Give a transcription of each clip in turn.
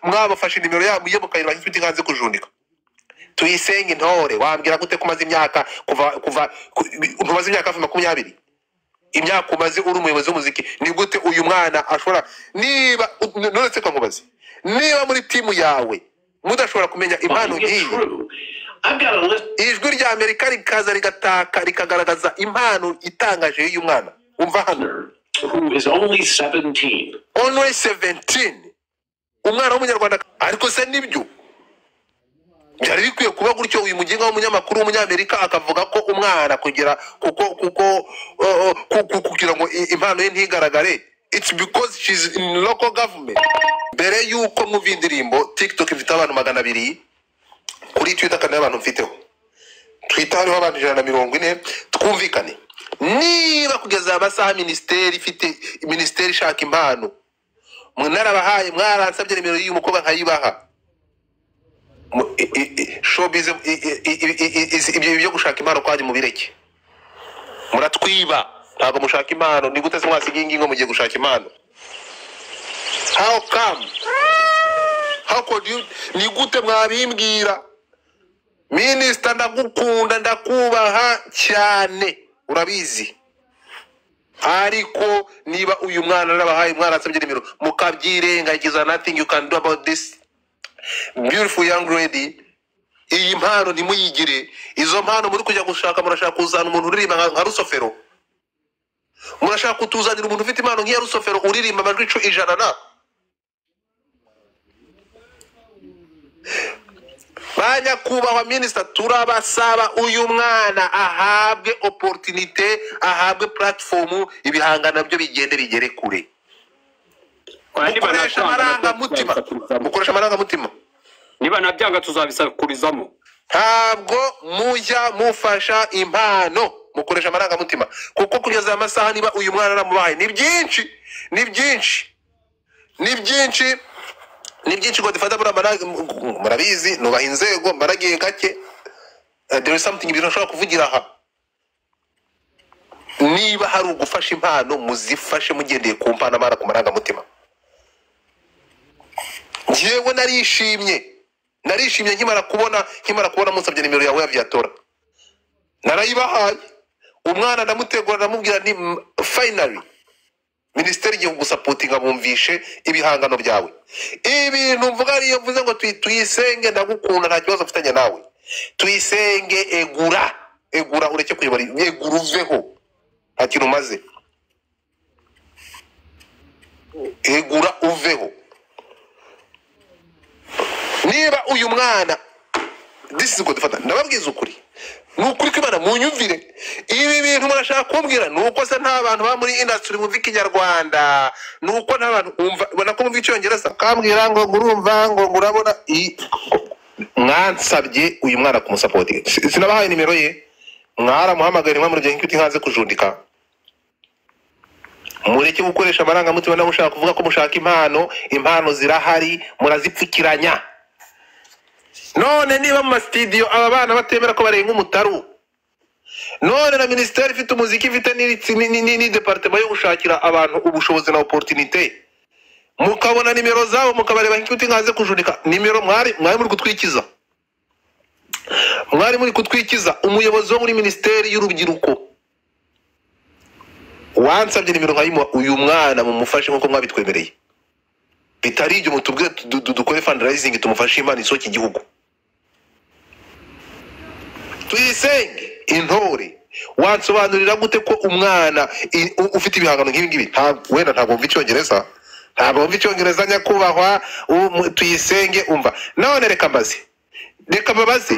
mwabafashe nimero yabo ye mukayira ifite nkanze kujundika Tuyisenge Intore wambwira gute kumaze imyaka kuva ntumaze imyaka 20 imyaka umaze uri umuyobozi w'umuziki ni gute uyu mwana ashobora niba nonetse kankubaze niba muri timu yawe mudashobora kumenya impano ngiyi ijwi rya Amerika rikaza rigataka rikagaragaza impano itangaje y'uyu mwana umva hano who is only 17 umwana w'umunyarwanda ariko se nibyo byari bikwiye kuba gutyo uyu muginga w'umunyamakuru w'umunyamerika akavuga ko umwana kugira kugira ngo impano ye ntigaragare it's because she's in local government mbere yuko mu vindirimbo TikTok ifite abantu 200 kuri Twitter kandi abantu mfiteho Twitter hariho abantu 140 twumvikane niba kugeza abasaha ministeri ishaka impano mwanarabahaye mwaransabye nimero y'umukobwa nkayibaha showbiz ibyo byo gushaka impano kwaje mu bireke muratwiba ntabwo mushaka impano ni gute se mwasigingi ngo mugiye gushaka impano how could you ni gute mwabimbwira Minister ndagukunda ndakubaha cyane urabizi ariko niba uyu mwana narabahaye mwaransabye nimero mukabyirengagiza nothing you can do about this beautiful young lady iyi mpano nimuyigire izo mpano muri kujya gushaka murashaka kuzana umuntu uririmba nka Rusofero murashaka kutuzanira umuntu ufite impano nk'iya Rusofero uririmba amajwi 100 na banya kubahwa Minister turabasaba uyu mwana ahabwe opportunity ahabwe platform ibihangana byo bigere kure mukoresha amaranga mutima niba nabyanga tuzabisakurizamo ntabwo mujya mufasha impano mukoresha amaranga mutima kuko kugeza amasaha niba uyu mwana aramubaye ni byinshi ngo dufata murabizi nubaha inzego mbaragiye gake there is something ibintu nshobora kuvugira aha niba hari ugufasha impano muzifashe mugendeye ku mpano amara ku maranga mutima Jewe narishimye nkimara kubona musabye nimero yawe ya Viatora narayibahaye umwana ndamutegura ndamubwira ni finally Ministeri igiye gusapotinga bumvishe ibihangano byawe ibintu mvuga ariyo mvuze ngo tuyisenge ndagukunda nta kibazo mfitanye nawe tuyisenge egura ureke kuyobora egura uveho nta kintu maze egura uveho niba uyu mwana this is good fata ndababwiza ukuri nukuri kwimana munyumvire ibi bintu murashaka kumbwira nuko se nta bantu ba muri industry mu Kinyarwanda nuko nta bantu umva bona ko mu Cyongereza kambwira ngo ngurumva ngo ngurabona mwansabye uyu mwana kumusupport sinabahaye nimero ye mwaramuhamagara mwa muri nk'uti nkaze kujundika mureke gukoresha amaranga mutima na mushaka kuvuga ko mushaka impano zirahari murazipfukiranya none niba mu studio aba bana batemera ko barenga umutaru none na ministeri ifite umuziki ifite ni departement yo gushakira abantu ubushobozi na opportunity mukabona nimero zabo mukabareba nk'uti nkaze kujundika nimero mwari muri kutwikiza umuyobozi wo muri ministeri y'urubyiruko wansabye nimero nkayimo uyu mwana mumufashe nko mwabitwemereye bitari ibyo mutubwire dukore fundraising tumufashe impano isoki igihugu Tuyisenge Intore wansobanurira gute ko umwana ufite ibihangano nk'ibi wenda ntabwo mva Icyongereza nyakubahwa Tuyisenge umva none reka mbabaze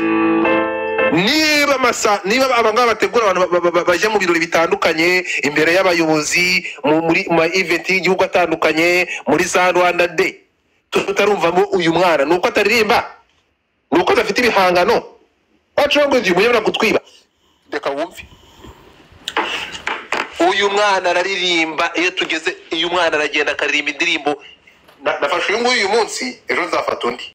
niba abangaba bategura abantu bajya mu birori bitandukanye imbere y'abayobozi muri event y'igihugu atandukanye muri za Rwanda Day tutarumvamo uyu mwana nuko ataririmba nuko adafite ibihangano wacunga uyu muyobora gutwiba reka wumve uyu mwana araririmba iyo tugeze uyu mwana aragenda akaririmba indirimbo nafashe uyu munsi ejo nzafata undi